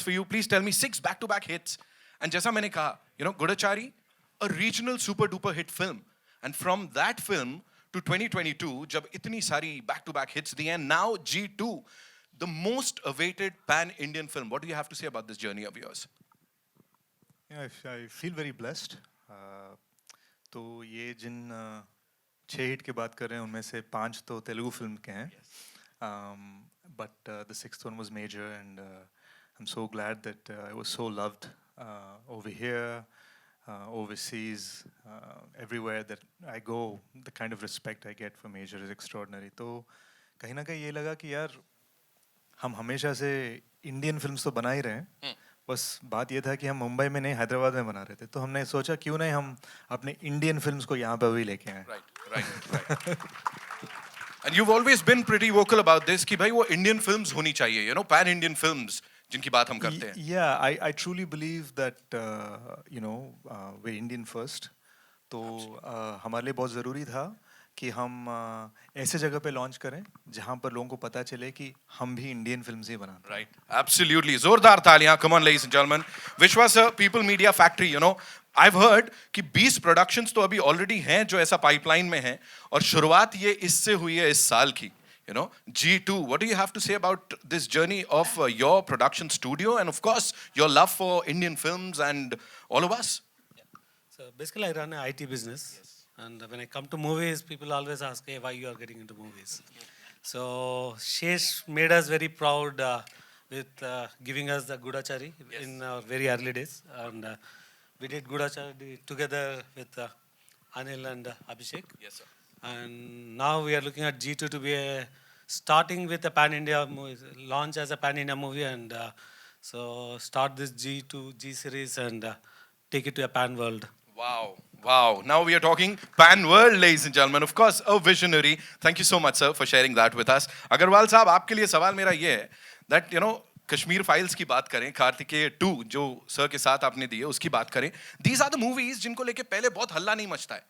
for you. Please tell me 6 back-to-back hits. And जैसा मैंने कहा, Goodachari, a regional super-duper hit film. And from that film to 2022, जब इतनी सारी back-to-back hits दी हैं, now G2, the most awaited pan-Indian film. What do you have to say about this journey of yours? Yeah, I feel very blessed. तो ये जिन 6 hit की बात कर रहे हैं उनमें से 5 तो तेलुगु फिल्म के हैं. But the 6th one was major, and I'm so glad that I was so loved over here, overseas, everywhere that I go. The kind of respect I get for major is extraordinary. तो कहीं ना कहीं ये लगा कि यार हम हमेशा से इंडियन फिल्म्स तो बना ही रहे हैं, बस बात ये था कि हम मुंबई में नहीं हैदराबाद में बना रहे थे, तो हमने सोचा क्यों नहीं हम अपने इंडियन फिल्म्स को यहाँ पे भी लेके आए. Right. And you've always been pretty vocal about this कि भाई वो Indian films होनी चाहिए, pan-Indian films जिनकी बात हम करते हैं. Yeah, I truly believe that we're Indian first. तो हमारे लिए बहुत ज़रूरी था कि हम ऐसे जगह पे लॉन्च करें जहाँ पर लोगों को पता चले कि हम भी इंडियन फिल्म्स ही बनाते हैं. Right, absolutely. जोरदार तालियां. Come on, ladies and gentlemen. Vishwas People Media Factory, I've heard कि 20 productions तो अभी already हैं जो ऐसा pipeline में हैं, और शुरुआत ये इससे हुई है इस साल की. G2. What do you have to say about this journey of your production studio and of course your love for Indian films and all of us? So basically I run an IT business. Yes. And when I come to movies, people always ask, hey, why you are getting into movies? So Sesh made us very proud with giving us the Goodachari in our very early days. And we did Goodachari together with Anil and Abhishek. Yes, sir. And now we are looking at G2 to be starting with a pan-India movie, launch as a pan-India movie, and so start this G2 G series and take it to a pan-world. Wow. Now we are talking pan-world, ladies and gentlemen. Of course, a visionary. Thank you so much, sir, for sharing that with us. Agarwal साहब, आपके लिए सवाल मेरा ये है that Kashmir files की बात करें, कार्तिकेय 2 जो सर के साथ आपने दी है उसकी बात करें. These are the movies जिनको लेके पहले बहुत हल्ला नहीं मचता है.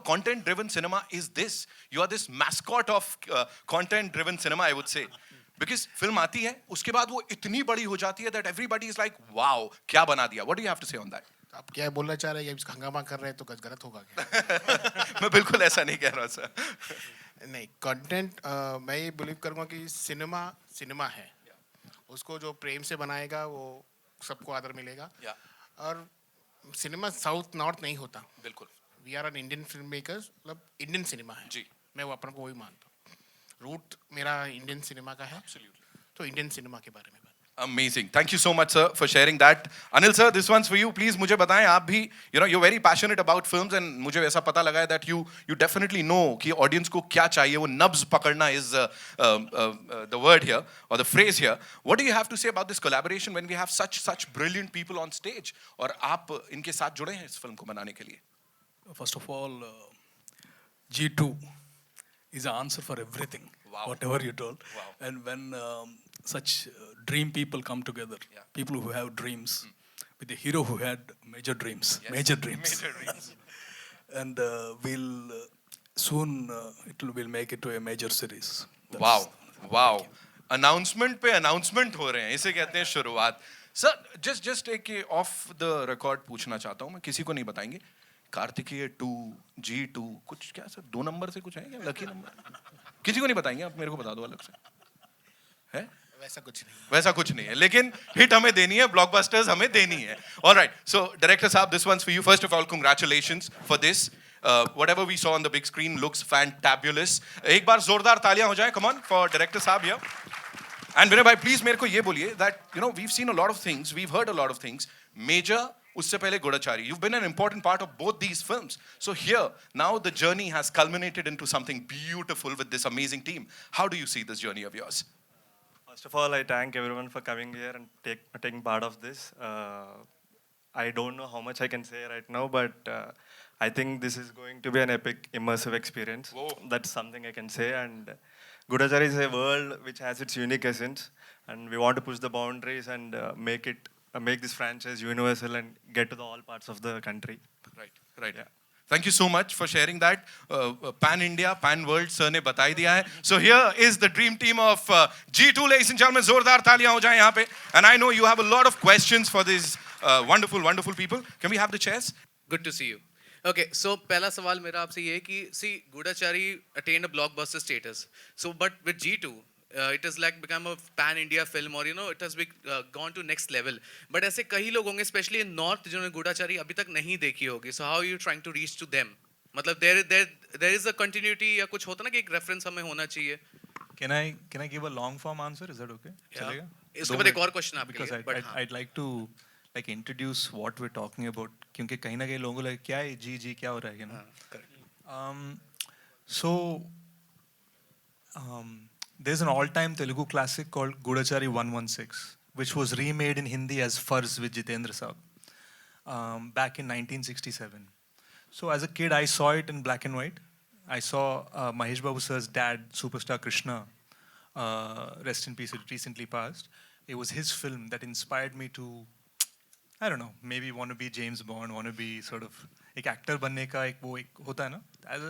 Content driven cinema is this. You are this mascot of content driven cinema, I would say. Because film आती है, उसके बाद वो इतनी बड़ी हो जाती है that everybody is like, wow, क्या बना दिया. What do you have to say on that? आप क्या बोलना चाह रहे हैं? ये हंगामा कर रहे हैं तो गलत होगा क्या? मैं बिल्कुल ऐसा नहीं कह रहा सर. नहीं, कंटेंट मैं ये बिलीव करूँगा कि सिनेमा है. उसको जो प्रेम से बनाएगा वो सबको आदर मिलेगा. और सिनेमा साउथ नॉर्थ नहीं होता. बिल्कुल. We are an Indian film makers, मतलब इंडियन सिनेमा है जी. मैं वो अपने को वही मानता हूँ. रूट मेरा इंडियन सिनेमा का है. तो इंडियन सिनेमा के बारे में. Amazing. Thank you so much, sir, for sharing that. Anil sir, this one's for you. Please मुझे बताएं, आप भी, you're very passionate about films, and मुझे ऐसा पता लगा है that you definitely know कि audience को क्या चाहिए. वो nubs पकड़ना is the word here, or the phrase here. What do you have to say about this collaboration when we have such brilliant people on stage? और आप इनके साथ जुड़े हैं इस फिल्म को बनाने के लिए? First of all, G2 is an answer for everything. Wow. Whatever you told. Wow. And when such dream people come together, people who have dreams, with a hero who had major dreams, major dreams. And we'll soon we'll make it to a major series. Wow. Announcement पे announcement हो रहे हैं, इसे कहते हैं शुरुआत. Sir, just एक off the record पूछना चाहता हूँ मैं, किसी को नहीं बताएंगे. कार्तिकेय 2, G2, कुछ क्या सर 2 नंबर से कुछ है क्या? लकी नंबर किसी को नहीं बताएंगे, आप मेरे को बता दो अलग से. है वैसा कुछ नहीं है, लेकिन हिट हमें देनी है, ब्लॉकबस्टर्स हमें देनी है. ऑलराइट, सो डायरेक्टर साहब, this one's for you. First of all congratulations for this. Whatever we saw on the big screen looks fantabulous. एक बार जोरदार तालियां हो जाएं, कम ऑन, फॉर डायरेक्टर साहब हियर. एंड विनय भाई, प्लीज मेरे को ये बोलिए that we've seen a lot of things, we've heard a lot of things. Major, उससे पहले Goodachari. You've been an important part of both these films. So here, now the journey has culminated into something beautiful with this amazing team. How do you see this journey of yours? First of all, I thank everyone for coming here and taking part of this. I don't know how much I can say right now, but I think this is going to be an epic, immersive experience. Whoa. That's something I can say. And Goodachari is a world which has its unique essence, and we want to push the boundaries and make this franchise universal and get to all parts of the country. Right. Yeah. Thank you so much for sharing that. Pan India, Pan World, sir ने बता ही दिया है. So here is the dream team of G2, ladies and gentlemen. जोरदार तालियां हो जाएं यहाँ पे. And I know you have a lot of questions for these wonderful, wonderful people. Can we have the chairs? Good to see you. Okay, so पहला सवाल मेरा आपसे ये है कि see Goodachari attained a blockbuster status. So but with G2, it has like become a pan India film, or you know it has gone to next level. But ऐसे कई लोग होंगे, especially in North, जिन्होंने Goodachari अभी तक नहीं देखी होगी. So how are you trying to reach to them? मतलब there is a continuity या कुछ होता ना कि एक reference हमें होना चाहिए. Can I give a long form answer? Is that okay? चलेगा? इसके बाद एक और question आपके Because लिए. But हाँ. I'd like to like introduce what we're talking about, क्योंकि कहीं ना कहीं लोगों को लगे क्या है जी क्या हो रहा है, you know? So there's an all-time Telugu classic called Goodachari 116, which was remade in Hindi as Farz with Jitendra Saab back in 1967. So as a kid, I saw it in black and white. I saw Mahesh Babu sir's dad, superstar Krishna, rest in peace, it recently passed. It was his film that inspired me to, I don't know, maybe want to be James Bond, want to be sort of एक actor बनने का एक वो एक होता है ना.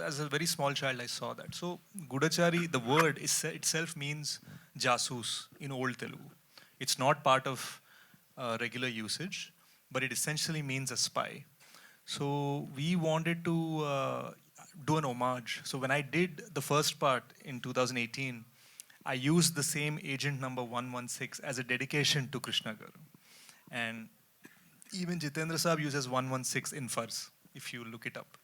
As a very small child, I saw that. So Goodachari, the word itself means jasoos in old Telugu. It's not part of regular usage, but it essentially means a spy. So we wanted to do an homage. So when I did the first part in 2018, I used the same agent number 116 as a dedication to Krishna Garu. And even Jitendra Saab uses 116 in Farz, if you look it up.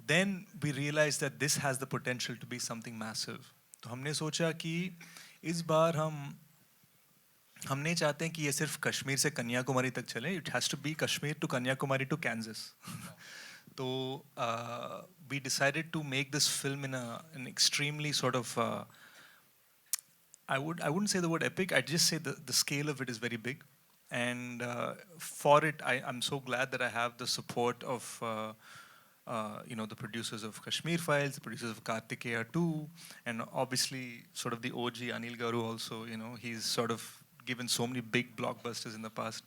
Then we realized that this has the potential to be something massive. तो हमने सोचा कि इस बार हम नहीं चाहते हैं कि ये सिर्फ कश्मीर से कन्याकुमारी तक चले. It has to be Kashmir to Kanyakumari to Kansas. So we decided to make this film in an extremely sort of I wouldn't say the word epic. I'd just say the scale of it is very big. And for it, I'm so glad that I have the support of the producers of Kashmir Files, the producers of Kartikeya 2, and obviously sort of the OG Anil Garu also. You know, he's sort of given so many big blockbusters in the past.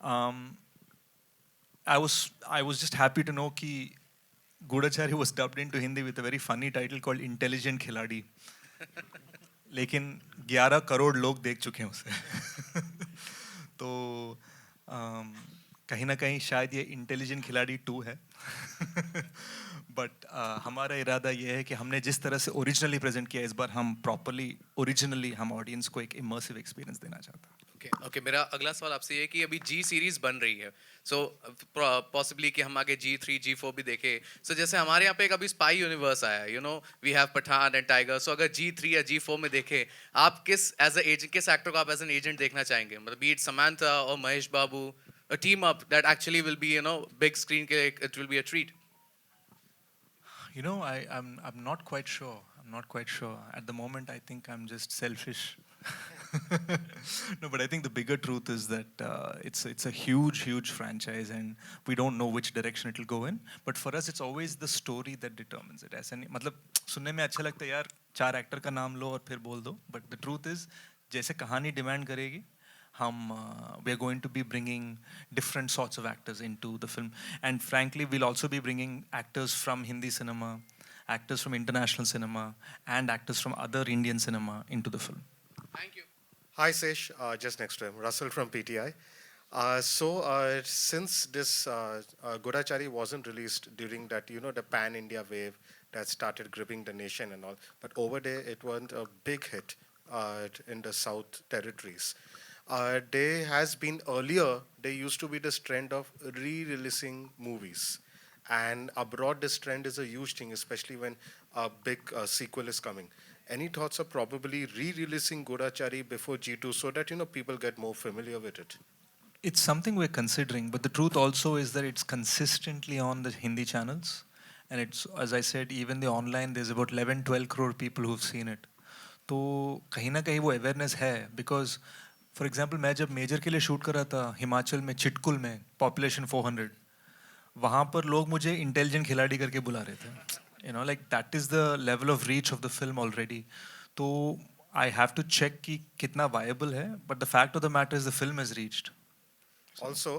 I was just happy to know कि Goodachari was dubbed into Hindi with a very funny title called Intelligent Khiladi. लेकिन 11 करोड़ लोग देख चुके हैं उसे. तो कहीं ना कहीं शायद ये इंटेलिजेंट खिलाड़ी 2 है. बट हमारा इरादा ये है कि हमने जिस तरह से ओरिजिनली प्रेजेंट किया, इस बार हम प्रॉपरली ओरिजिनली हम ऑडियंस को एक इमर्सिव एक्सपीरियंस देना चाहता हैं. ओके मेरा अगला सवाल आपसे ये है कि अभी जी सीरीज बन रही है. सो पॉसिबली कि हम आगे G3 G4 भी देखें. सो जैसे हमारे यहाँ पे एक अभी स्पाई यूनिवर्स आया, you know we have Pathaan and Tiger. So अगर G3 या G4 में देखें, आप किस एज अ एजेंट, किस एक्टर को आप एज एन एजेंट देखना चाहेंगे? मतलब बी इट समंथा और महेश बाबू, a team up that actually will be, you know, big screen, it will be a treat. You know, I'm not quite sure. I'm not quite sure. At the moment, I think I'm just selfish. No, but I think the bigger truth is that it's a huge franchise, and we don't know which direction it will go in. But for us, it's always the story that determines it. ऐसा नहीं, मतलब सुनने में अच्छा लगता है यार, 4 actor का नाम लो और फिर बोल दो. But the truth is, जैसे कहानी डिमांड करेगी, we are going to be bringing different sorts of actors into the film. And frankly, we'll also be bringing actors from Hindi cinema, actors from international cinema, and actors from other Indian cinema into the film. Thank you. Hi, Sesh. Just next to him, Russell from PTI. Since this Goodachari wasn't released during that, you know, the pan-India wave that started gripping the nation and all, but over there it wasn't a big hit in the South territories. There has been earlier, there used to be this trend of re-releasing movies. And abroad, this trend is a huge thing, especially when a big sequel is coming. Any thoughts of probably re-releasing Goodachari before G2 so that, you know, people get more familiar with it? It's something we're considering, but the truth also is that it's consistently on the Hindi channels. And it's, as I said, even the online, there's about 11-12 crore people who've seen it. तो कहीं ना कहीं वो awareness है, because for example मैं जब major के लिए शूट कर रहा था हिमाचल में, चिटकुल में, पॉपुलेशन 400, वहाँ पर लोग मुझे इंटेलिजेंट खिलाड़ी करके बुला रहे थे. You know, like that is the level of reach of the film already. तो आई हैव टू चेक कि कितना वायबल है, but the fact of the matter is the film is reached. Also,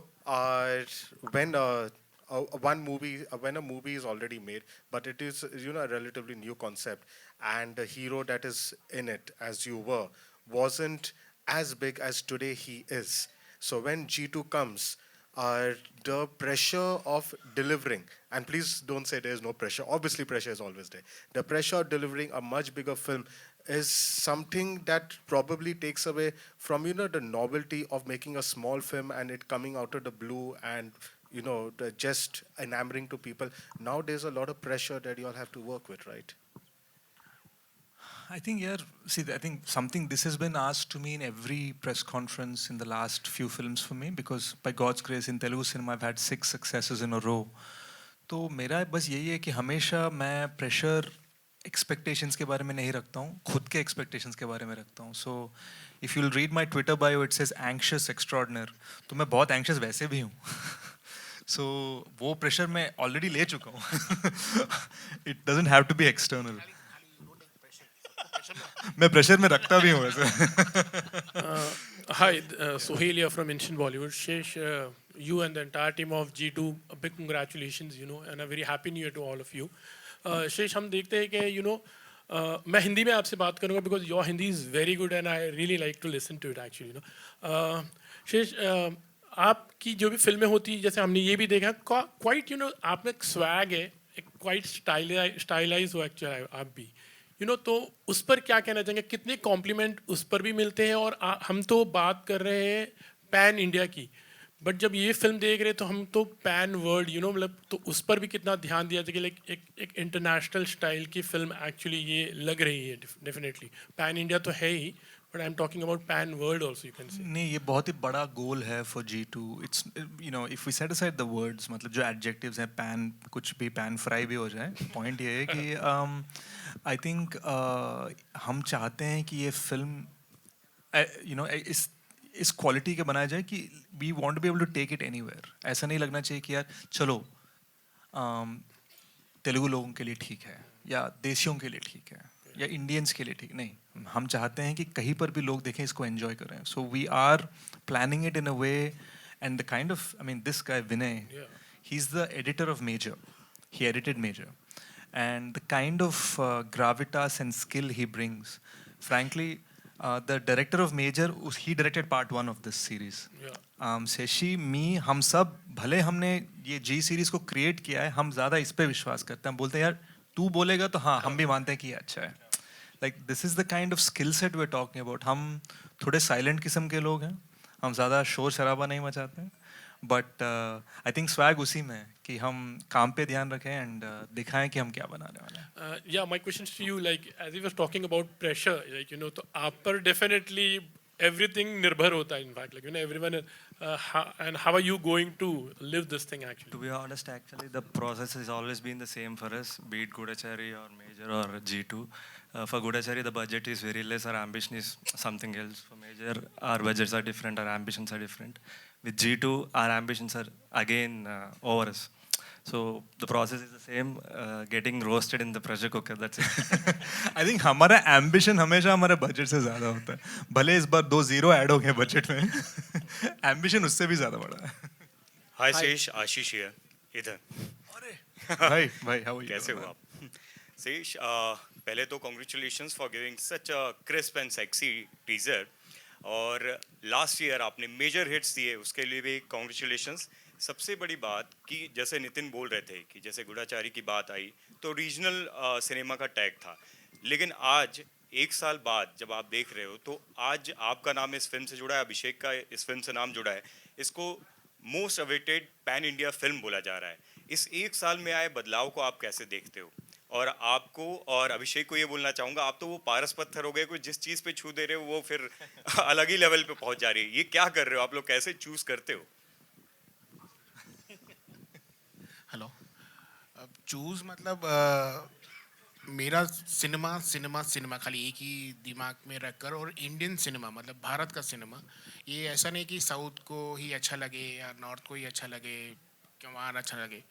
when one movie, when a movie is already made, but it is, you know, a relatively new concept, and the hero that is in it, as you were, wasn't as big as today he is. So when G2 comes, the pressure of delivering, and please don't say there's no pressure, obviously pressure is always there. The pressure of delivering a much bigger film is something that probably takes away from, you know, the novelty of making a small film and it coming out of the blue and, you know, just enamoring to people. Now there's a lot of pressure that you all have to work with, right? I think, yeah, see, I think something, this has been asked to me in every press conference in the last few films for me, because by God's grace in Telugu cinema I've had 6 successes in a row. तो मेरा बस यही है कि हमेशा मैं pressure expectations के बारे में नहीं रखता हूँ, खुद के एक्सपेक्टेशंस के बारे में रखता हूँ. So if you will read my Twitter bio it says anxious extraordinaire, तो मैं बहुत एंग्शियस वैसे भी हूँ. सो वो प्रेशर मैं ऑलरेडी ले चुका हूँ. It doesn't have to be external. मैं प्रेशर में रखता भी हूँ वैसे. Hi, Sohail here from Ancient Bollywood. Shesh, you and the entire team of G2, a big congratulations, you know, and a very happy new year to all of you. Shesh, हम देखते हैं कि, you know, मैं हिंदी में आपसे बात करूँगा because your Hindi is very good and I really like to listen to it actually, you know. Shesh, आपकी जो भी फिल्में होती हैं, जैसे हमने ये भी देखा, quite, you know, आप में एक swag है, एक quite stylized हो actually आप भी. You know, तो उस पर क्या कहना चाहेंगे, कितने कॉम्प्लीमेंट उस पर भी मिलते हैं, और हम तो बात कर रहे हैं पैन इंडिया की, बट जब ये फिल्म देख रहे हैं तो हम तो पैन वर्ल्ड, यू नो, मतलब तो उस पर भी कितना ध्यान दिया जाए कि लाइक एक इंटरनेशनल स्टाइल की फिल्म एक्चुअली ये लग रही है. डेफिनेटली पैन इंडिया तो है ही, but I am talking about pan world also, you can say. नहीं, ये बहुत ही बड़ा गोल है for G2. It's, you know, if we set aside the words, मतलब जो एडजेक्टिव्स हैं, पैन कुछ भी, पैन फ्राई भी हो जाए, पॉइंट ये है कि आई थिंक हम चाहते हैं कि ये फिल्म, यू नो, इस क्वालिटी के बनाया जाए कि we want to be able to take it anywhere. ऐसा नहीं लगना चाहिए कि यार चलो तेलुगु लोगों के लिए ठीक है, या देशियों के लिए ठीक है, या इंडियंस के लिए ठीक नहीं. हम चाहते हैं कि कहीं पर भी लोग देखें, इसको एंजॉय करें. So we are planning it in a way, and the kind of, I mean this guy Vinay, he is the editor of Major, he edited Major, and the kind of gravitas and skill he brings, frankly, the director of Major, he directed part 1 of this series. Seshi, me, हम सब, भले हमने ये G series को create किया है, हम ज़्यादा इस पे विश्वास करते हैं. हम बोलते हैं यार तू बोलेगा तो हाँ, हम भी मानते हैं कि ये अच्छा है. Like this is the kind of skill set we're talking about. हम थोड़े silent किस्म के लोग हैं, हम ज़्यादा शोर शराबा नहीं मचाते हैं, बट आई थिंक स्वैग उसी में है कि हम काम पे ध्यान रखें एंड दिखाएं कि हम क्या बनाने वाले हैं. Yeah, my questions to you, like as he was talking about pressure, like, you know, तो आप पर definitely everything निर्भर होता है, in fact, like, you know, everyone, and how are you going to live this thing actually? To be honest, actually, the process has always been the same for us, be it Goodachari or Major or G2. For Goodachari, the budget is very less, our ambition is something else. For Major, our budgets are different, our ambitions are different. With G2, our ambitions are again over us. So the process is the same, getting roasted in the pressure cooker, that's it. I think हमारा ambition हमेशा हमारे budget से ज़्यादा होता है. भले इस बार 2 0 add हो गए बजट में, एम्बिशन उससे भी ज़्यादा बड़ा है. हाय शेष, आशीष हियर इधर. भाई हाउ आर यू? कैसे हो आप? शेष, पहले तो congratulations for giving such a crisp and sexy teaser, और लास्ट ईयर आपने मेजर हिट्स दिए, उसके लिए भी कॉन्ग्रेचुलेशंस. सबसे बड़ी बात कि जैसे नितिन बोल रहे थे कि जैसे गुडाचारी की बात आई तो रीजनल सिनेमा का टैग था, लेकिन आज 1 साल बाद जब आप देख रहे हो तो आज आपका नाम इस फिल्म से जुड़ा है, अभिषेक का इस फिल्म से नाम जुड़ा है, इसको most awaited pan India film बोला जा रहा है. इस 1 साल में आए बदलाव को आप कैसे देखते हो? और आपको और अभिषेक को ये बोलना चाहूँगा, आप तो वो पारस पत्थर हो गए, कोई जिस चीज़ पे छू दे रहे हो वो फिर अलग ही लेवल पे पहुँच जा रही है. ये क्या कर रहे हो आप लोग, कैसे चूज़ करते हो? हेलो, अब चूज़ मतलब मेरा सिनेमा खाली एक ही दिमाग में रखकर, और इंडियन सिनेमा मतलब भारत का सिनेमा, ये ऐसा नहीं कि साउथ को ही अच्छा लगे या नॉर्थ को ही अच्छा लगे, क्या वहाँ अच्छा लगे.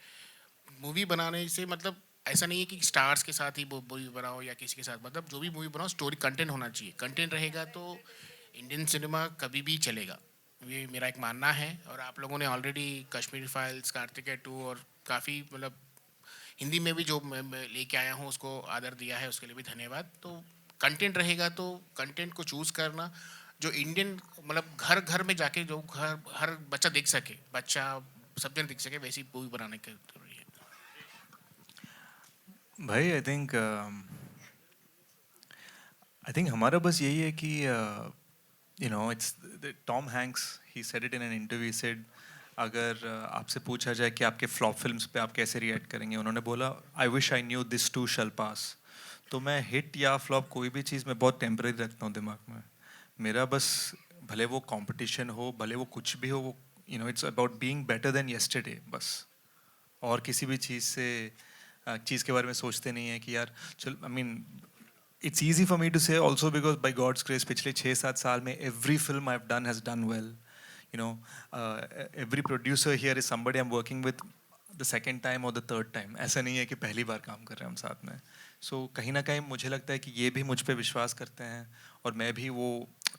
मूवी बनाने से मतलब ऐसा नहीं है कि स्टार्स के साथ ही मूवी बनाओ या किसी के साथ, मतलब जो भी मूवी बनाओ स्टोरी कंटेंट होना चाहिए. कंटेंट रहेगा तो इंडियन सिनेमा कभी भी चलेगा. ये मेरा एक मानना है। और आप लोगों ने ऑलरेडी कश्मीरी फाइल्स, कार्तिकेय 2 और काफ़ी मतलब हिंदी में भी जो मैं लेके आया हूँ उसको आदर दिया है, उसके लिए भी धन्यवाद। तो कंटेंट रहेगा तो कंटेंट को चूज़ करना जो इंडियन मतलब घर घर में जाके जो घर हर बच्चा देख सके, बच्चा सब जन देख सके, वैसी मूवी बनाने की जरूरी है। भाई आई थिंक हमारा बस यही है कि you know it's Tom Hanks he said it in an interview said अगर आपसे पूछा जाए कि आपके फ्लॉप फिल्म्स पे आप कैसे रिएक्ट करेंगे, उन्होंने बोला I wish I knew this too shall pass. तो मैं हिट या फ्लॉप कोई भी चीज़ मैं बहुत टेम्परेरी रखता हूँ दिमाग में। मेरा बस भले वो कंपटीशन हो, भले वो कुछ भी हो, वो you know it's about being better than yesterday बस। और किसी भी चीज़ के बारे में सोचते नहीं है कि यार चल I mean it's easy for me to say also because by God's grace पिछले 6-7 साल में every film I've done has done well. You know, every producer here is somebody I'm working with the second time or the third time. ऐसा नहीं है कि पहली बार काम कर रहे हैं हम साथ में. So कहीं ना कहीं मुझे लगता है कि ये भी मुझ पे विश्वास करते हैं और मैं भी वो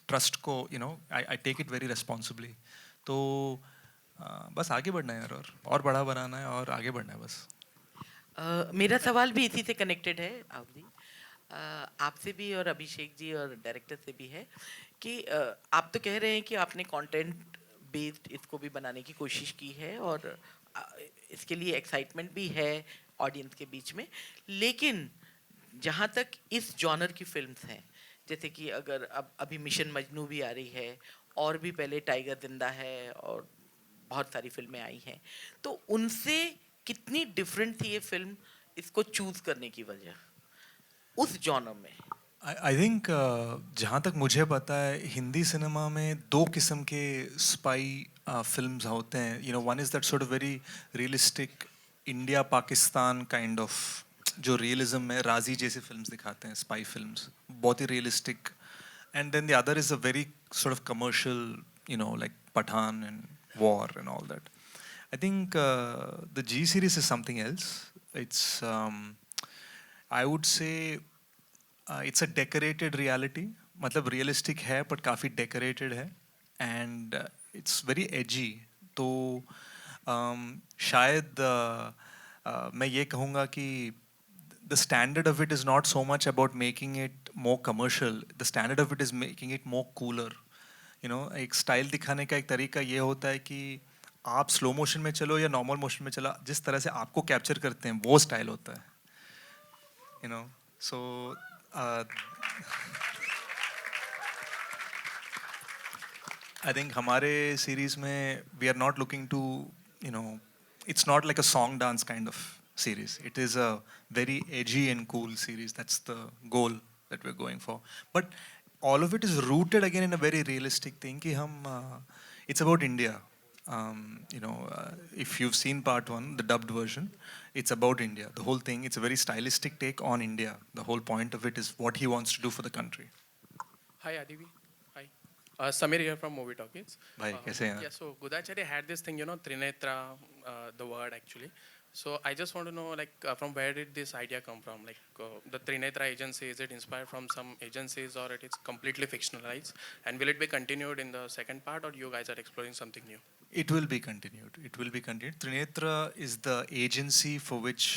ट्रस्ट को you know I take it very responsibly. तो बस आगे बढ़ना है यार और बड़ा बनाना है और आगे बढ़ना है बस. मेरा सवाल भी इसी से कनेक्टेड है आवधी, आपसे भी और अभिषेक जी और डायरेक्टर से भी है कि आप तो कह रहे हैं कि आपने कंटेंट बेस्ड इसको भी बनाने की कोशिश की है और इसके लिए एक्साइटमेंट भी है ऑडियंस के बीच में, लेकिन जहाँ तक इस जॉनर की फिल्म्स हैं, जैसे कि अगर अब अभी मिशन मजनू भी आ रही है और भी पहले टाइगर जिंदा है और बहुत सारी फिल्में आई हैं, तो उनसे कितनी डिफरेंट थी ये फिल्म इसको चूज करने की वजह उस जॉनर में? आई थिंक जहाँ तक मुझे पता है हिंदी सिनेमा में दो किस्म के स्पाई फिल्म्स होते हैं. You know one is that sort of very realistic India Pakistan kind of जो रियलिज्म में राजी जैसी फिल्म्स दिखाते हैं, स्पाई फिल्म्स बहुत ही realistic. And then the other is a very sort of commercial, you know like Pathaan and War and all that. I think the G series is something else. It's, I would say, it's a decorated reality. मतलब realistic है but काफ़ी decorated है and it's very edgy. तो शायद मैं ये कहूँगा कि the standard of it is not so much about making it more commercial. The standard of it is making it more cooler. You know, एक style दिखाने का एक तरीका ये होता है कि आप स्लो मोशन में चलो या नॉर्मल मोशन में चलो, जिस तरह से आपको कैप्चर करते हैं वो स्टाइल होता है. You know so I think हमारे सीरीज में we are not looking to, you know it's not like a song dance kind of series. It is a very edgy and cool series. That's the goal that we're going for. But all of it is rooted again in a very realistic thing कि हम it's about India. You know, if you've seen part 1, the dubbed version, it's about India. The whole thing, it's a very stylistic take on India. The whole point of it is what he wants to do for the country. Hi, Adivi. Hi. Samir here from Movie Talkies. Bhai, kaise hain? Yeah, so Goodachari had this thing, you know, Trinetra, the word actually. So I just want to know, like, from where did this idea come from? Like, the Trinetra agency, is it inspired from some agencies or it is completely fictionalized? And will it be continued in the second part or you guys are exploring something new? It will be continued. It will be continued. Trinetra is the agency for which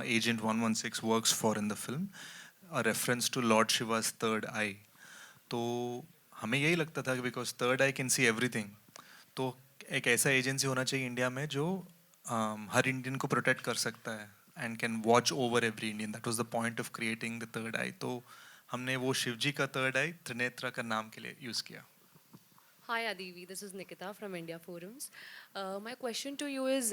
Agent 116 works for in the film, a reference to Lord Shiva's third eye. तो हमें यही लगता था कि because third eye can see everything, तो एक ऐसा agency होना चाहिए इंडिया में जो हर इंडियन को प्रोटेक्ट कर सकता है and can watch over every Indian. That was the point of creating the third eye. तो हमने वो शिवजी का थर्ड आई त्रिनेत्रा का नाम के लिए यूज़ किया. Hi Adivi, this is Nikita from India Forums. My question to you is,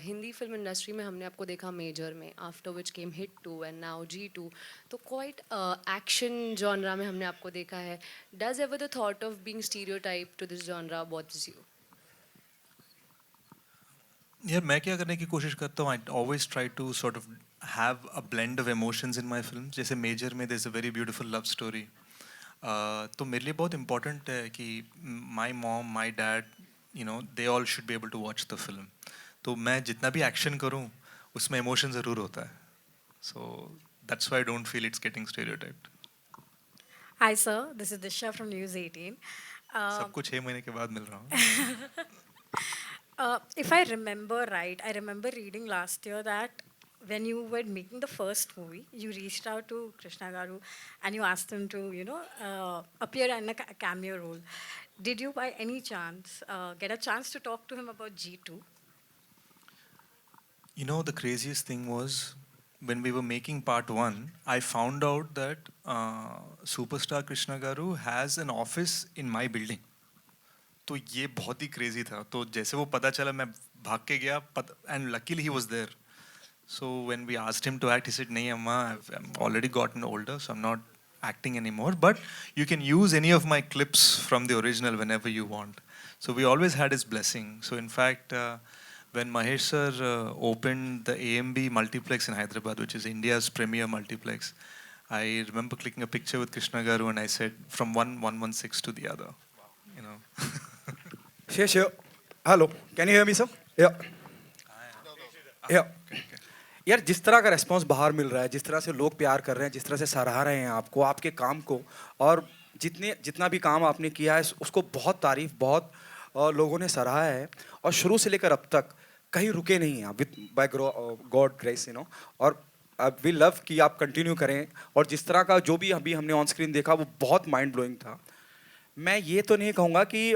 Hindi film industry में हमने आपको देखा major में, after which came Hit 2 and now G2. तो quite action genre में हमने आपको देखा है. Does ever the thought of being stereotyped to this genre bothers you? यार मैं क्या करने की कोशिश करता हूँ, I always try to sort of have a blend of emotions in my film. जैसे मेजर में there is a very beautiful love story. तो मेरे लिए बहुत इंपॉर्टेंट है कि my mom, my dad, you know they all should be able to watch the film. तो मैं जितना भी एक्शन करूँ उसमें इमोशन ज़रूर होता है. So that's why I don't feel it's getting stereotyped. Hi, sir. This is Disha from News 18. सबको 6 महीने के बाद मिल रहा हूँ. If I remember right, I remember reading last year that when you were making the first movie, you reached out to Krishna Garu and you asked him to, appear in a cameo role. Did you, by any chance, get a chance to talk to him about G2? You know, the craziest thing was when we were making part 1, I found out that superstar Krishna Garu has an office in my building. तो ये बहुत ही crazy था. तो जैसे वो पता चला मैं भाग के गया and luckily he was there. So when we asked him to act, he said, "नहीं अम्मा, I'm already gotten older, so I'm not acting anymore. But you can use any of my clips from the original whenever you want." So we always had his blessing. So in fact, when Mahesh sir opened the AMB multiplex in Hyderabad, which is India's premier multiplex, I remember clicking a picture with Krishna Garu and I said, from 116 to the other. You know. Shesh, hello. Can you hear me, sir? Yeah. Yeah. यार जिस तरह का response बाहर मिल रहा है, जिस तरह से लोग प्यार कर रहे हैं, जिस तरह से सराह रहे हैं आपको, आपके काम को, और जितना भी काम आपने किया है उसको बहुत तारीफ, बहुत लोगों ने सराहा है, और शुरू से लेकर अब तक कहीं रुके नहीं हैं विद बाय गॉड ग्रेस, और वी लव कि आप कंटिन्यू करें. और जिस तरह का जो भी अभी हमने ऑन स्क्रीन देखा वो बहुत माइंड ब्लोइंग था. मैं ये तो नहीं कहूँगा कि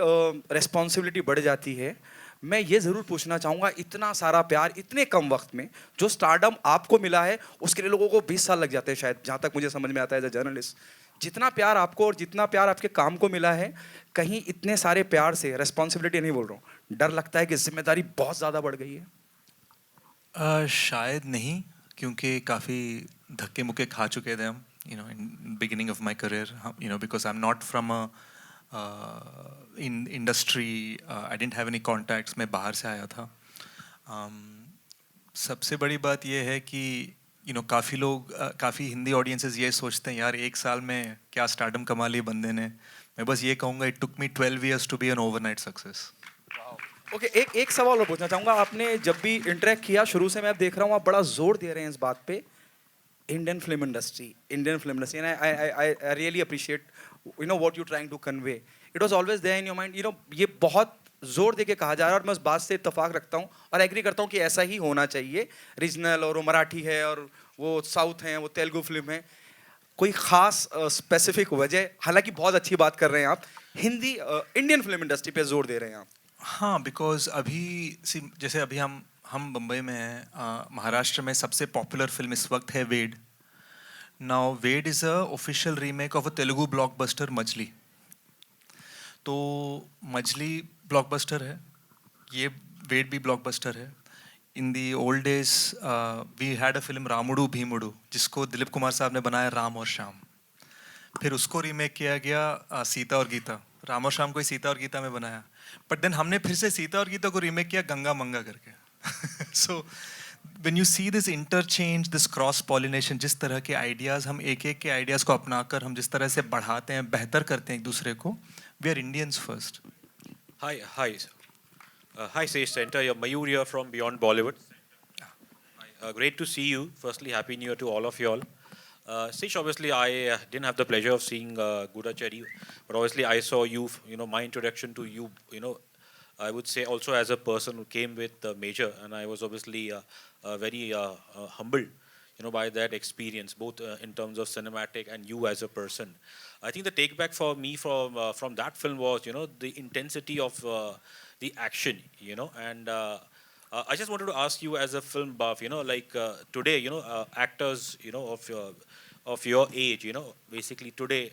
रिस्पॉन्सिबिलिटी बढ़ जाती है. मैं ये ज़रूर पूछना चाहूँगा, इतना सारा प्यार इतने कम वक्त में जो स्टारडम आपको मिला है, उसके लिए लोगों को 20 साल लग जाते हैं शायद, जहाँ तक मुझे समझ में आता है एज अ जर्नलिस्ट. जितना प्यार आपको और जितना प्यार आपके काम को मिला है, कहीं इतने सारे प्यार से, रिस्पॉन्सिबिलिटी नहीं बोल रहा हूँ, डर लगता है कि जिम्मेदारी बहुत ज़्यादा बढ़ गई है? शायद नहीं, क्योंकि काफ़ी धक्के मुक्के खा चुके थे हम, in beginning of my career, because I'm not from a in industry, I didn't have any contacts, मैं बाहर से आया था. सबसे बड़ी बात ये है कि काफ़ी लोग, काफ़ी हिंदी ऑडियंसेस ये सोचते हैं यार 1 साल में क्या स्टारडम कमा ली बंदे ने. मैं बस ये कहूँगा, it took me 12 years to be an overnight success. Okay, एक सवाल और पूछना चाहूँगा. आपने जब भी इंटरेक्ट किया, शुरू से मैं देख रहा हूँ आप बड़ा जोर दे रहे हैं इस बात पे, Indian film industry, and I really appreciate what you're trying to convey. It was always there in your mind. ये बहुत जोर दे के कहा जा रहा है, और मैं उस बात से इत्तेफाक रखता हूँ और एग्री करता हूँ कि ऐसा ही होना चाहिए. रीजनल, और वो मराठी है, और वो साउथ हैं, वो तेलुगु फिल्म है. कोई खास स्पेसिफिक वजह? हालांकि बहुत अच्छी बात कर रहे हैं आप, हिंदी इंडियन फिल्म इंडस्ट्री पे जोर दे रहे हैं आप. हाँ, बिकॉज अभी जैसे अभी हम बम्बई में हैं, महाराष्ट्र में सबसे पॉपुलर फिल्म इस वक्त है Ved. Now Ved is a official remake of a Telugu blockbuster Majili. तो मछली ब्लॉकबस्टर है, ये वेड भी ब्लॉकबस्टर है. In the old days we had a film Ramudu Bheemudu, जिसको दिलीप कुमार साहब ने बनाया राम और श्याम. फिर उसको रीमेक किया गया सीता और गीता. राम और श्याम को ही सीता और गीता में बनाया, बट देन हमने फिर से सीता और गीता को रीमेक किया गंगा मंगा करके. सो when you see this interchange, this cross pollination, जिस तरह के आइडियाज़ हम एक के आइडियाज़ को अपनाकर हम जिस तरह से बढ़ाते हैं, बेहतर करते हैं एक दूसरे को, we are Indians first. Hi, Sesh Center. You're Mayur here from Beyond Bollywood. Great to see you. Firstly, Happy New Year to all of you all. Sesh, obviously, I didn't have the pleasure of seeing Goodachari, but obviously I saw you, my introduction to you, I would say also as a person who came with Major, and I was obviously very humbled, by that experience, both in terms of cinematic and you as a person. I think the take back for me from that film was, the intensity of the action, and I just wanted to ask you as a film buff, today, actors, of your age, basically today,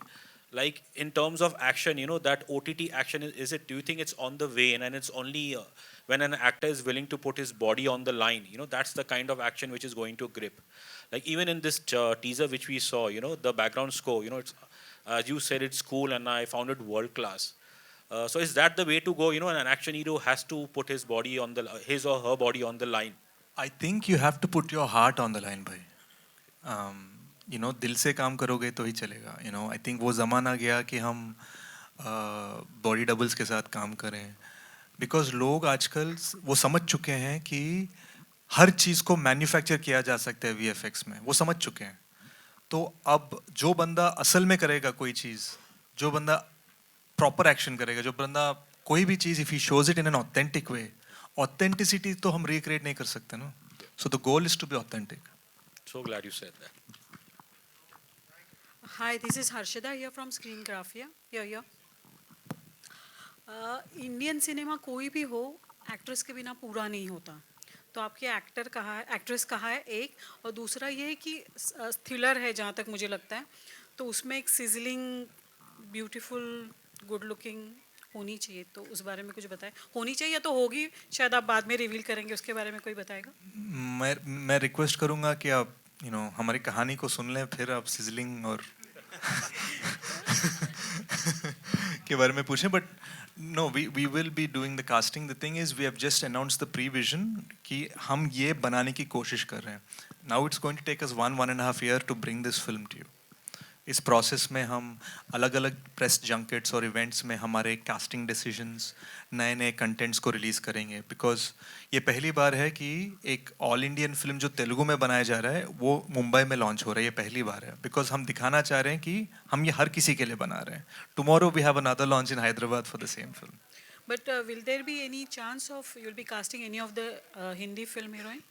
like in terms of action, that OTT action, do you think it's on the way, and it's only when an actor is willing to put his body on the line, that's the kind of action which is going to grip. Like even in this teaser which we saw, the background score, it's, as you said, it's cool, and I found it world class. So is that the way to go, and an action hero has to put his body on his or her body on the line? I think you have to put your heart on the line, bhai. दिल से काम करोगे तो ही चलेगा. I think वो ज़माना गया कि हम बॉडी डबल्स के साथ काम करें, बिकॉज लोग आजकल वो समझ चुके हैं कि हर चीज़ को मैन्युफैक्चर किया जा सकता है VFX में, वो समझ चुके हैं. तो अब जो बंदा असल में करेगा कोई चीज़, जो बंदा प्रॉपर एक्शन करेगा, जो बंदा कोई भी चीज़ if he shows it in an authentic way, authenticity तो हम रिक्रिएट नहीं कर सकते ना. So the goal is to be authentic. So glad you said that. Hi, this is Harshada here from Screen Graphia. Here. Indian cinema कोई भी हो, actress के बिना पूरा नहीं होता. तो आपके एक्टर कहाँ है, एक्ट्रेस कहाँ है, एक. और दूसरा ये है कि थ्रिलर है जहाँ तक मुझे लगता है, तो उसमें एक सिजलिंग, ब्यूटीफुल, गुड लुकिंग होनी चाहिए. तो उस बारे में कुछ बताएं. होनी चाहिए या तो होगी, शायद आप बाद में रिवील करेंगे, उसके बारे में कोई बताएगा. मैं रिक्वेस्ट करूंगा कि आप हमारी कहानी को सुन लें, फिर आप सिजलिंग और के बारे में पूछें. But no, we will be doing the casting. The thing is, we have just announced the pre-vision कि हम ये बनाने की कोशिश कर रहे हैं. Now it's going to take us 1.5 years to bring this film to you. इस प्रोसेस में हम अलग अलग प्रेस जंकेट्स और इवेंट्स में हमारे कास्टिंग डिसीजंस, नए नए कंटेंट्स को रिलीज़ करेंगे. बिकॉज ये पहली बार है कि एक ऑल इंडियन फिल्म जो तेलुगु में बनाया जा रहा है वो मुंबई में लॉन्च हो रहा है. ये पहली बार है बिकॉज हम दिखाना चाह रहे हैं कि हम ये हर किसी के लिए बना रहे हैं. Tomorrow we have another launch in Hyderabad for the same film. But will there be any chance of you'll be casting any of the Hindi film heroine?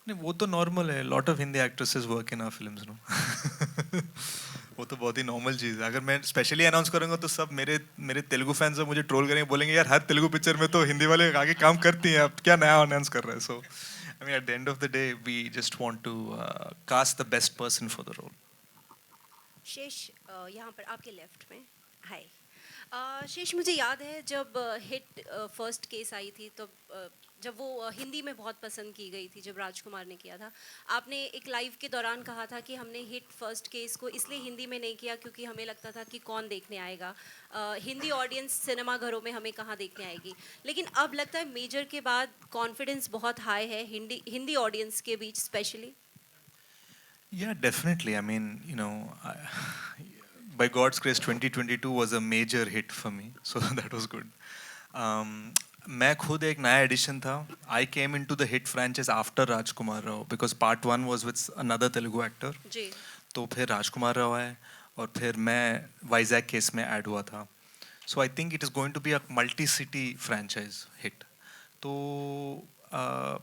नहीं, वो तो नॉर्मल है. Lot of Hindi actresses work in our films no. वो तो बहुत ही normal चीज़ है. अगर मैं स्पेशली अनाउंस करूंगा तो सब मेरे तेलुगु फैंस मुझे ट्रोल करेंगे, बोलेंगे यार हर तेलुगु पिक्चर में तो हिंदी वाले आगे काम करती हैं, अब क्या नया अनाउंस कर रहे हैं. So I mean at the end of the day we just want to cast the best person for the role. शेष यहाँ पर आपके लेफ्ट में. हाय शेष, मुझे याद है जब हिट फर्स्ट केस आई थी, तो जब वो हिंदी में बहुत पसंद की गई थी, जब राजकुमार ने किया था, आपने एक लाइव के दौरान कहा था कि हमने हिट फर्स्ट केस को इसलिए हिंदी में नहीं किया क्योंकि हमें लगता था कि कौन देखने आएगा, हिंदी ऑडियंस सिनेमा घरों में हमें कहाँ देखने आएगी. लेकिन अब लगता है मेजर के बाद कॉन्फिडेंस बहुत हाई है हिंदी ऑडियंस के बीच specially. Yeah, definitely. I mean, by God's grace, 2022 was a major hit for me, so that was good. मैं खुद एक नया एडिशन था. I came into the hit franchise after Rajkumar Rao because part 1 was with another Telugu actor. जी. तो फिर राजकुमार राव आए और फिर मैं वाइजैक केस में ऐड हुआ था. So I think it is going to be a multi-city franchise hit. तो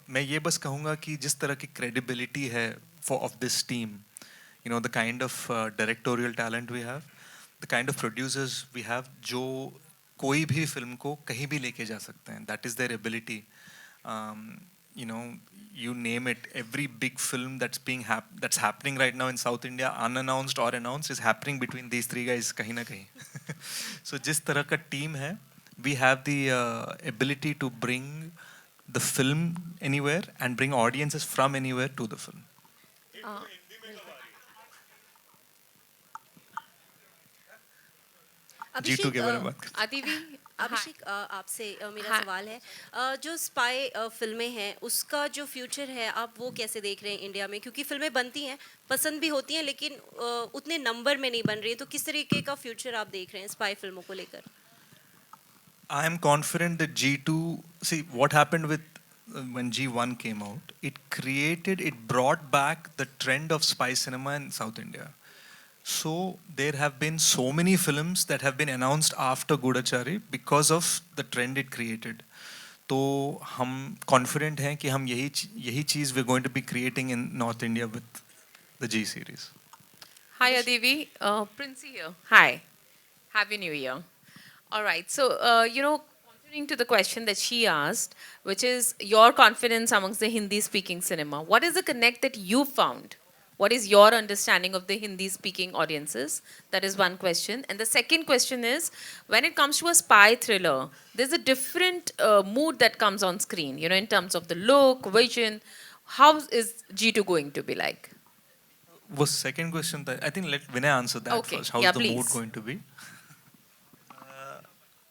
मैं ये बस कहूँगा कि जिस तरह की credibility है of this team, the kind of directorial talent we have, the kind of producers we have, जो कोई भी फिल्म को कहीं भी लेके जा सकते हैं. That is their ability. You name it. Every big film that's happening right now in South India, unannounced or announced, is happening between these three guys कहीं ना कहीं. So जिस तरह का team है, we have the ability to bring the film anywhere and bring audiences from anywhere to the film. अभिषेक, के बारे में बात करते हैं. अभिषेक आपसे मेरा सवाल है, जो स्पाई फिल्में हैं उसका जो फ्यूचर है आप वो कैसे देख रहे हैं इंडिया में, क्योंकि फिल्में बनती हैं, पसंद भी होती हैं, लेकिन उतने नंबर में नहीं बन रही है, तो किस तरीके का फ्यूचर आप देख रहे हैं स्पाई फिल्मों को लेकर. I am confident that G2, see what happened with when G1 came out, it brought back the trend of spy cinema in South India. So there have been so many films that have been announced after Goodachari because of the trend it created. तो हम confident हैं कि हम यही चीज़ we're going to be creating in North India with the G series. Hi Adivi, Princey here. Hi, Happy New Year. All right, so continuing to the question that she asked, which is your confidence amongst the Hindi-speaking cinema. What is the connect that you found? What is your understanding of the Hindi-speaking audiences? That is one question. And the second question is, when it comes to a spy thriller, there's a different mood that comes on screen, in terms of the look, vision. How is G2 going to be like? Was second question, I think let Vinay answer that first. How is the mood going to be?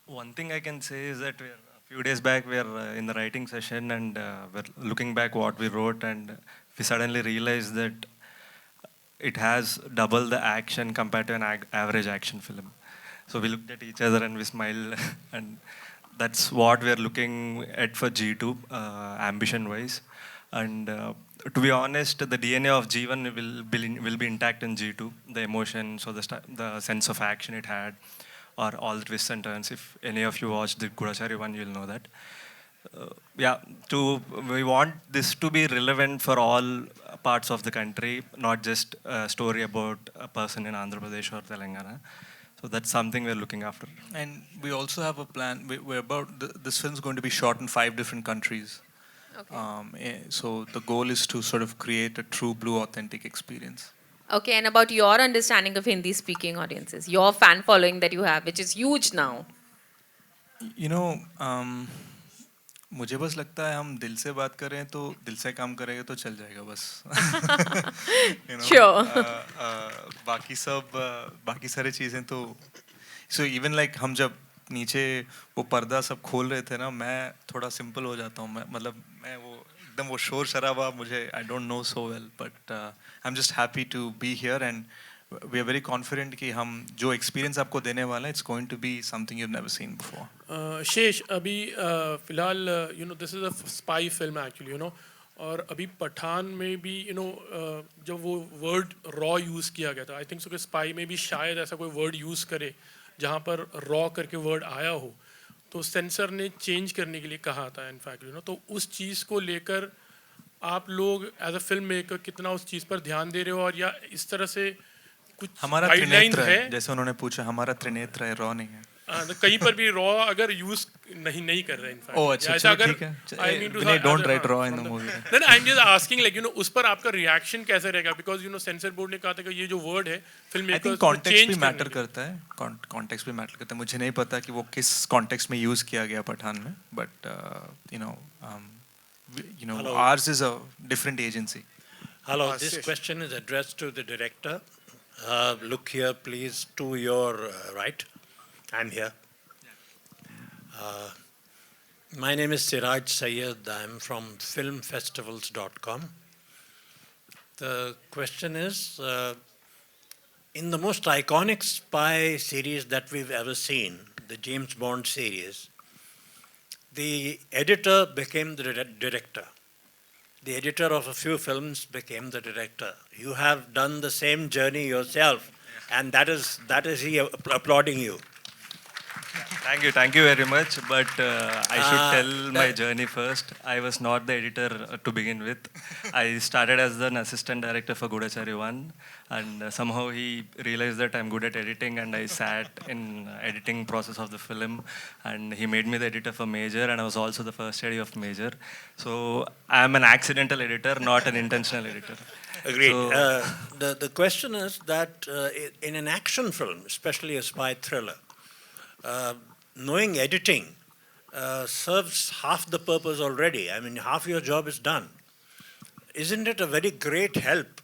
One thing I can say is that a few days back we are in the writing session and we're looking back what we wrote, and we suddenly realized that it has double the action compared to an average action film. So we looked at each other and we smiled and that's what we are looking at for G2 ambition-wise. And to be honest, the DNA of G1 will be intact in G2. The emotions or the sense of action it had, or all the twists and turns. If any of you watched the Goodachari one, you'll know that. Yeah, we want this to be relevant for all parts of the country, not just a story about a person in Andhra Pradesh or Telangana. So that's something we're looking after. And we also have a plan. We're this film is going to be shot in 5 different countries. So the goal is to sort of create a true blue authentic experience. Okay, and about your understanding of Hindi speaking audiences, your fan following that you have, which is huge now. You know, मुझे बस लगता है हम दिल से बात करें तो दिल से काम करेंगे तो चल जाएगा बस. You know, Sure. बाकी सारे चीज़ें तो so even like हम जब नीचे वो पर्दा सब खोल रहे थे ना, मैं थोड़ा सिंपल हो जाता हूँ. मैं वो एकदम वो शोर शराबा मुझे I don't know so well, but I'm just happy to be here and we are very confident कि हम जो experience आपको देने वाला है, it's going to be something you've never seen before. शेष अभी फिलहाल you know this is a spy film actually, you know, और अभी पठान में भी you know जब वो word raw यूज़ किया गया था, I think so कि spy में भी शायद ऐसा कोई word यूज़ करे जहाँ पर raw करके word आया हो, तो सेंसर ने चेंज करने के लिए कहा था इनफैक्ट, you know, तो उस चीज़ को लेकर आप लोग एज अ फिल्म मेकर कितना उस चीज़ पर ध्यान दे रहे हो, और या इस तरह से कुछ हमारा गाइडलाइंस त्रिनेत्र है है, जैसे उन्होंने पूछा, हमारा त्रिनेत्र है, रॉ नहीं है. तो कहीं पर भी रॉ अगर यूज नहीं कर रहे इनफैक्ट. ओह अच्छा, चलो ठीक है. I mean, don't write raw in the movie. Then I'm just asking like you know उस पर आपका रिएक्शन कैसे रहेगा, because you know sensor board ने कहा था कि ये जो वर्ड है फिल्म I think context भी मैटर करता है. Context भी मैटर करता है. मुझे नहीं पता कि वो किस context में यूज किया गया पठान में, but you know Hello. ours is a different agency. Hello, this question is addressed to the director. Look here, please, to your right. I'm here. My name is Siraj Sayed. I'm from filmfestivals.com. The question is, in the most iconic spy series that we've ever seen, the James Bond series, the editor became the director. The editor of a few films became the director. You have done the same journey yourself, and that is he applauding you. Thank you very much. But I should tell my journey first. I was not the editor to begin with. I started as an assistant director for Goodachari 1, and somehow he realized that I'm good at editing, and I sat in editing process of the film, and he made me the editor for Major, and I was also the first AD of Major. So I'm an accidental editor, not an intentional editor. Agreed. So, The question is that in an action film, especially a spy thriller, knowing editing serves half the purpose already. I mean, half your job is done. Isn't it a very great help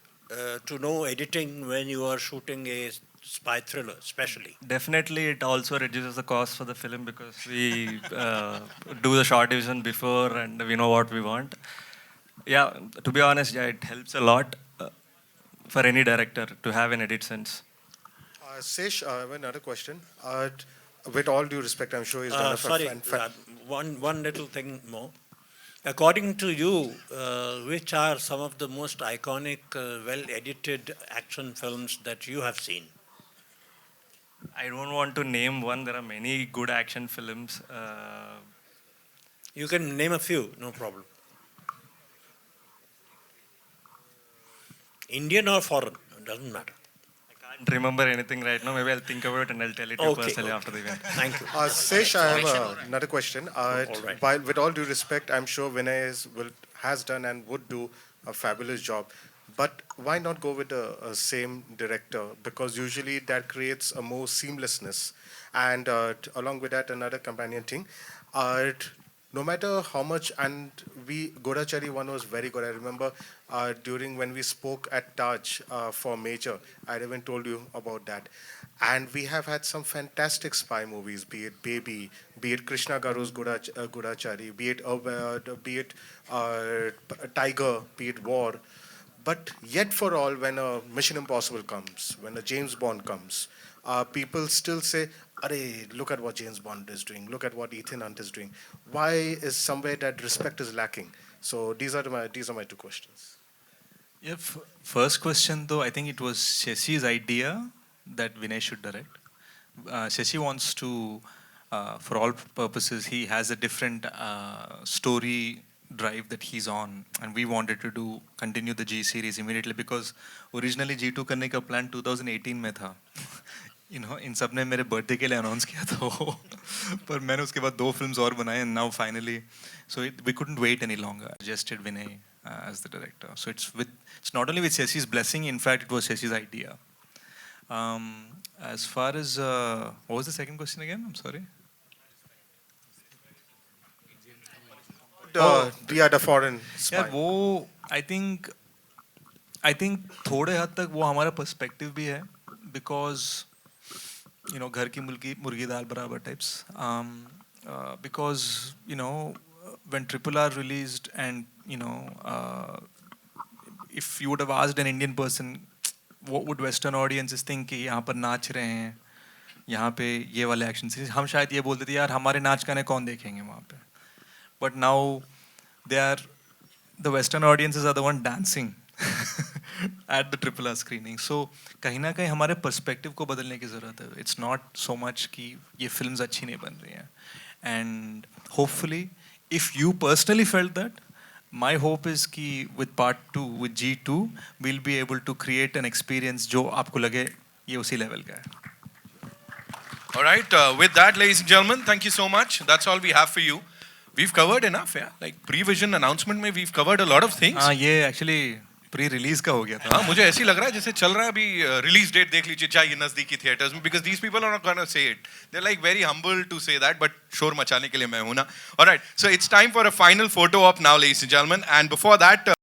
to know editing when you are shooting a spy thriller, especially? definitely, it also reduces the cost for the film because we do the short division before and we know what we want. Yeah, to be honest, yeah, it helps a lot for any director to have an edit sense. Sesh, I have another question. With all due respect, I'm sure he's done one little thing more. According to you, which are some of the most iconic, well-edited action films that you have seen? I don't want to name one. There are many good action films. You can name a few, no problem. Indian or foreign, it doesn't matter. I can't remember anything right now. Maybe I'll think about it and I'll tell it to you personally after the event. Thank you. Sesh, I have another question. While, with all due respect, I'm sure Vinay has done and would do a fabulous job. But why not go with the same director? Because usually that creates a more seamlessness. And along with that, another companion thing. No matter how much, and Goodachari 1 was very good. I remember during when we spoke at Taj for Major, I even told you about that. And we have had some fantastic spy movies, be it Baby, be it Krishna Garu's Goodachari, be it Tiger, be it War. But yet for all, when a Mission Impossible comes, when a James Bond comes, people still say, "Arey, look at what James Bond is doing. Look at what Ethan Hunt is doing." Why is somewhere that respect is lacking? So these are my two questions. Yeah, first question though, I think it was Sheshi's idea that Vinay should direct. Shashi wants to, for all purposes, he has a different story drive that he's on, and we wanted to continue the G series immediately because originally G2 करने का plan 2018 में था. इन सब ने मेरे birthday के लिए announce किया था वो, पर मैंने उसके बाद 2 films और बनाए, and now finally, so we couldn't wait any longer. Suggested Vinay as the director. So it's not only with Shashi's blessing, in fact it was Shashi's idea. As far as what was the second question again? I'm sorry. The foreign spy. यार वो I think थोड़े हद तक वो हमारा perspective भी है, because घर की मुर्गी दाल बराबर types. Because when RRR released, and if you would have asked an Indian person what would Western audiences think कि यहाँ पर नाच रहे हैं, यहाँ पे ये वाले एक्शन सीन्स, हम शायद ये बोलते थे यार हमारे नाच गाने कौन देखेंगे वहाँ पे. But now the Western audiences are the one dancing at the RRR screening. So कहीं ना कहीं हमारे perspective को बदलने की ज़रूरत है. It's not so much कि ये films अच्छी नहीं बन रही हैं. And hopefully, if you personally felt that, my hope is कि with part 2, with G2, we'll be able to create an experience जो आपको लगे ये उसी level का है. All right, with that, ladies and gentlemen, thank you so much. That's all we have for you. We've covered enough, yeah. Like pre-vision announcement में we've covered a lot of things. हाँ, ये actually pre-release का हो गया था. हाँ, मुझे ऐसी लग रहा है जैसे चल रहा है अभी release date देख लीजिए चाहिए नज़दीकी theaters में, because these people are not gonna say it. They're like very humble to say that, but शोर मचाने के लिए मैं हूँ ना. All right, so it's time for a final photo op now, ladies and gentlemen. And before that.